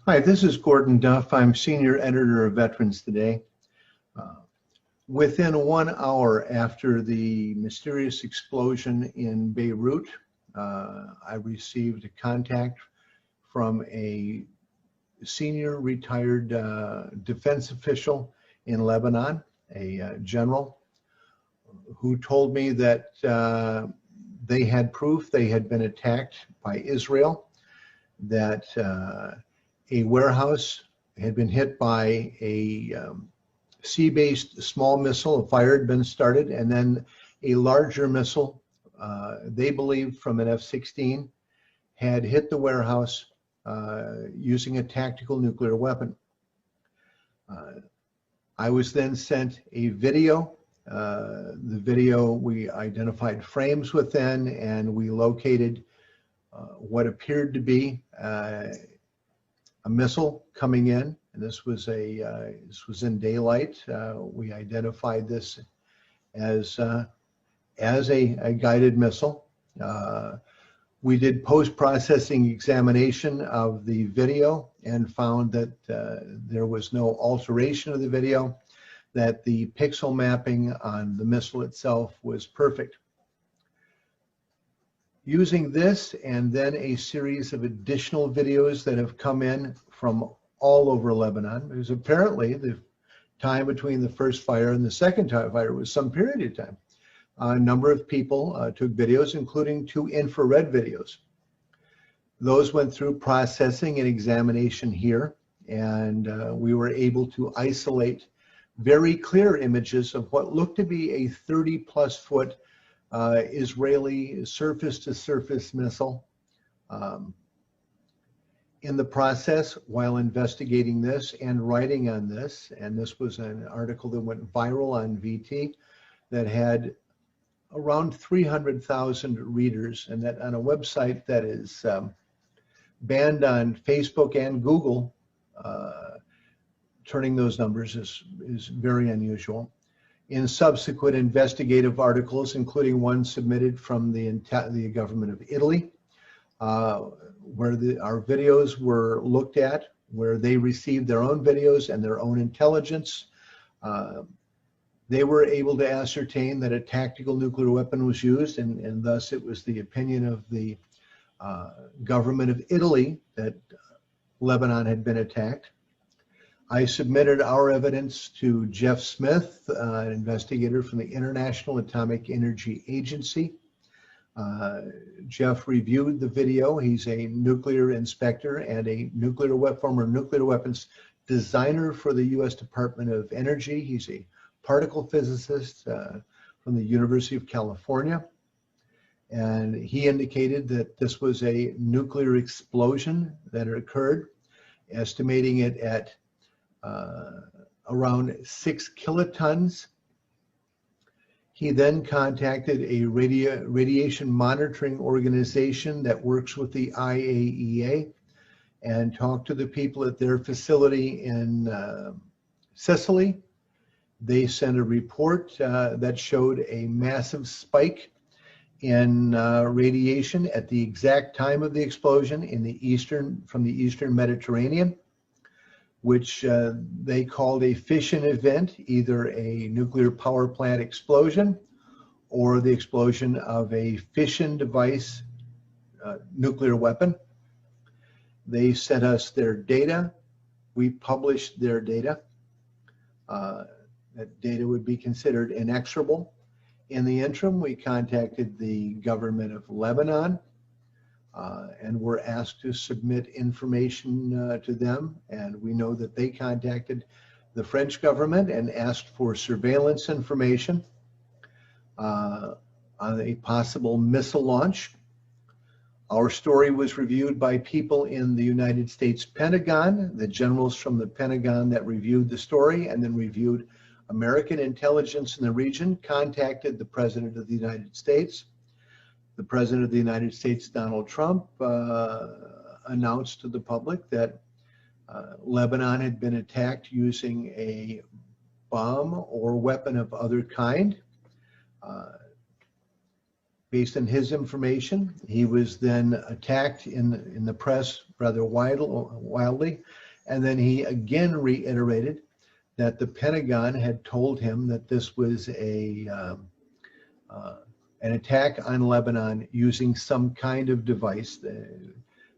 Hi, this is Gordon Duff. I'm senior editor of Veterans Today. Within 1 hour after the mysterious explosion in Beirut, I received a contact from a senior retired defense official in Lebanon, a general, who told me that they had proof they had been attacked by Israel, that a warehouse had been hit by a sea-based small missile. A fire had been started, and then a larger missile, they believed from an F-16, had hit the warehouse using a tactical nuclear weapon. I was then sent a video. The video, we identified frames within, and we located what appeared to be a missile coming in, and this was in daylight. We identified this as a guided missile. We did post-processing examination of the video and found that there was no alteration of the video, that the pixel mapping on the missile itself was perfect. Using this and then a series of additional videos that have come in from all over Lebanon, because apparently the time between the first fire and the second fire was some period of time. A number of people took videos, including 2 infrared videos. Those went through processing and examination here, and we were able to isolate very clear images of what looked to be a 30-plus foot Israeli surface-to-surface missile. In the process, while investigating this and writing on this, and this was an article that went viral on VT that had around 300,000 readers, and that on a website that is banned on Facebook and Google, turning those numbers is very unusual. In subsequent investigative articles, including one submitted from the government of Italy, where our videos were looked at, where they received their own videos and their own intelligence, they were able to ascertain that a tactical nuclear weapon was used, and thus it was the opinion of the government of Italy that Lebanon had been attacked. I submitted our evidence to Jeff Smith, an investigator from the International Atomic Energy Agency. Jeff reviewed the video. He's a nuclear inspector and a former nuclear weapons designer for the U.S. Department of Energy. He's a particle physicist from the University of California. And he indicated that this was a nuclear explosion that had occurred, estimating it at around 6 kilotons. He then contacted a radiation monitoring organization that works with the IAEA and talked to the people at their facility in Sicily. They sent a report that showed a massive spike in radiation at the exact time of the explosion from the eastern Mediterranean, which they called a fission event, either a nuclear power plant explosion or the explosion of a fission device nuclear weapon. They sent us their data. We published their data. That data would be considered inexorable. In the interim, we contacted the government of Lebanon and were asked to submit information to them. And we know that they contacted the French government and asked for surveillance information on a possible missile launch. Our story was reviewed by people in the United States Pentagon, the generals from the Pentagon that reviewed the story and then reviewed American intelligence in the region, contacted the President of the United States. The President of the United States, Donald Trump, announced to the public that Lebanon had been attacked using a bomb or weapon of other kind. Based on his information, he was then attacked in the press rather wildly, and then he again reiterated that the Pentagon had told him that this was an attack on Lebanon using some kind of device.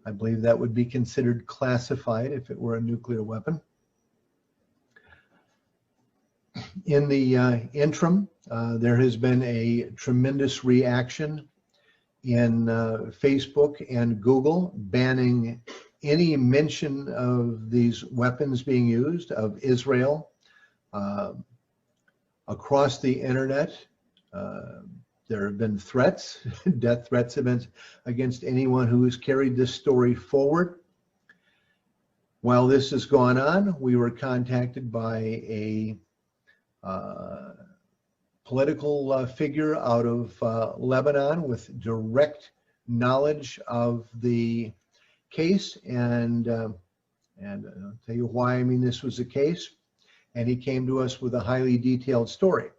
I believe that would be considered classified if it were a nuclear weapon. In the interim, there has been a tremendous reaction in Facebook and Google banning any mention of these weapons being used, of Israel, across the internet. There have been threats, death threats against anyone who has carried this story forward. While this has gone on, we were contacted by a political figure out of Lebanon with direct knowledge of the case, and I'll tell you why I mean this was a case. And he came to us with a highly detailed story.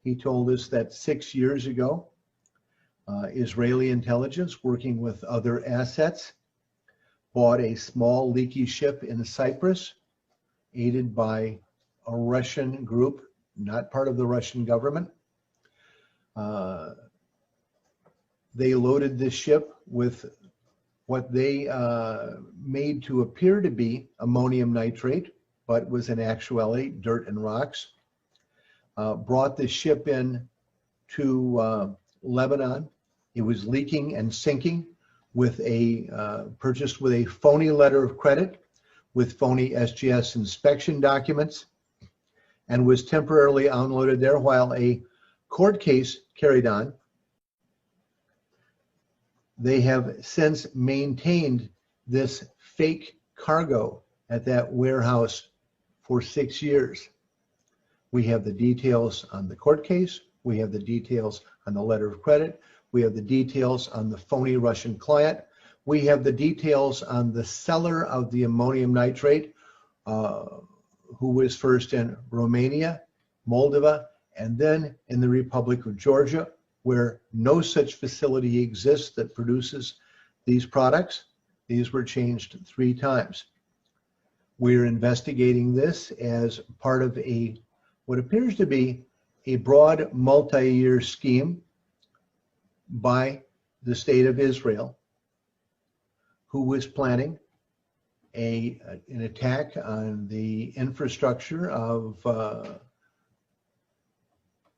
He told us that 6 years ago, Israeli intelligence, working with other assets, bought a small leaky ship in Cyprus, aided by a Russian group, not part of the Russian government. They loaded this ship with what they made to appear to be ammonium nitrate, but was in actuality dirt and rocks. Brought the ship in to Lebanon. It was leaking and sinking with purchased with a phony letter of credit, with phony SGS inspection documents, and was temporarily unloaded there while a court case carried on. They have since maintained this fake cargo at that warehouse for 6 years. We have the details on the court case. We have the details on the letter of credit. We have the details on the phony Russian client. We have the details on the seller of the ammonium nitrate, who was first in Romania, Moldova, and then in the Republic of Georgia, where no such facility exists that produces these products. These were changed 3 times. We're investigating this as part of what appears to be a broad multi-year scheme by the state of Israel, who was planning an attack on the infrastructure of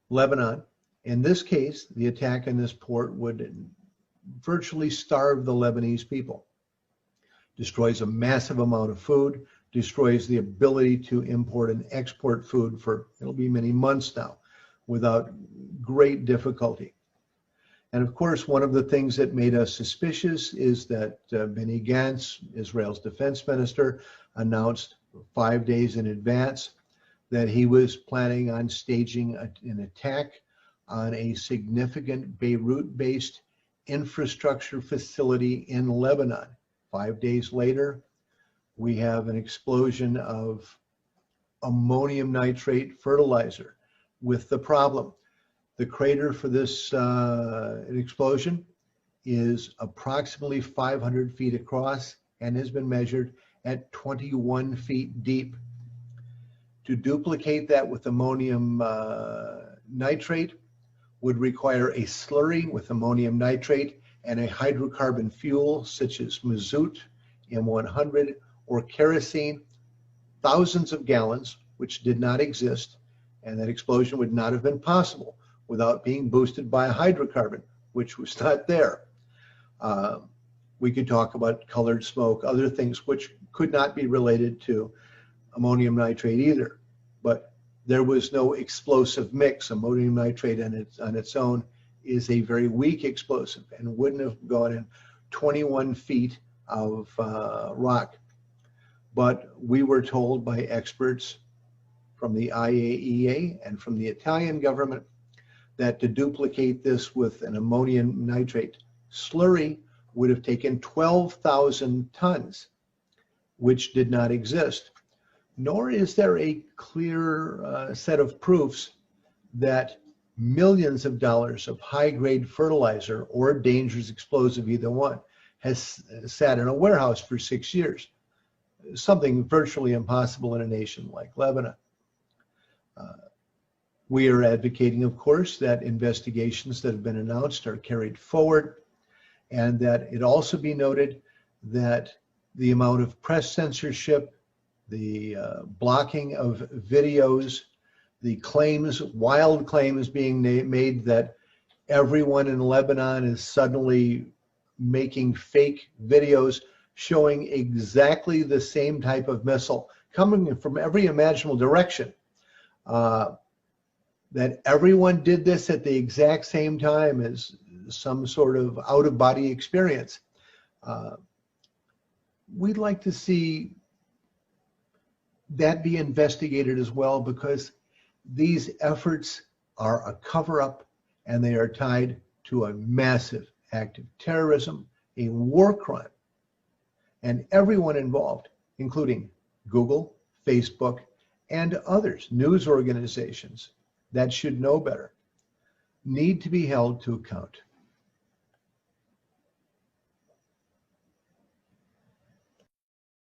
Lebanon. In this case, the attack on this port would virtually starve the Lebanese people. Destroys a massive amount of food, destroys the ability to import and export food for, it'll be many months now, without great difficulty. And of course, one of the things that made us suspicious is that Benny Gantz, Israel's defense minister, announced 5 days in advance that he was planning on staging an attack on a significant Beirut-based infrastructure facility in Lebanon. 5 days later, we have an explosion of ammonium nitrate fertilizer with the problem. The crater for this explosion is approximately 500 feet across and has been measured at 21 feet deep. To duplicate that with ammonium nitrate would require a slurry with ammonium nitrate and a hydrocarbon fuel such as mazout, M100, or kerosene, thousands of gallons, which did not exist, and that explosion would not have been possible without being boosted by a hydrocarbon, which was not there. We could talk about colored smoke, other things which could not be related to ammonium nitrate either, but there was no explosive mix. Ammonium nitrate on its own is a very weak explosive and wouldn't have gone in 21 feet of rock. But we were told by experts from the IAEA and from the Italian government that to duplicate this with an ammonium nitrate slurry would have taken 12,000 tons, which did not exist. Nor is there a clear set of proofs that millions of dollars of high-grade fertilizer or dangerous explosive, either one, has sat in a warehouse for 6 years, something virtually impossible in a nation like Lebanon. We are advocating, of course, that investigations that have been announced are carried forward, and that it also be noted that the amount of press censorship, the blocking of videos, the claims, wild claims being made that everyone in Lebanon is suddenly making fake videos showing exactly the same type of missile coming from every imaginable direction. That everyone did this at the exact same time as some sort of out-of-body experience. We'd like to see that be investigated as well, because these efforts are a cover-up and they are tied to a massive act of terrorism, a war crime. And everyone involved, including Google, Facebook, and others, news organizations that should know better, need to be held to account.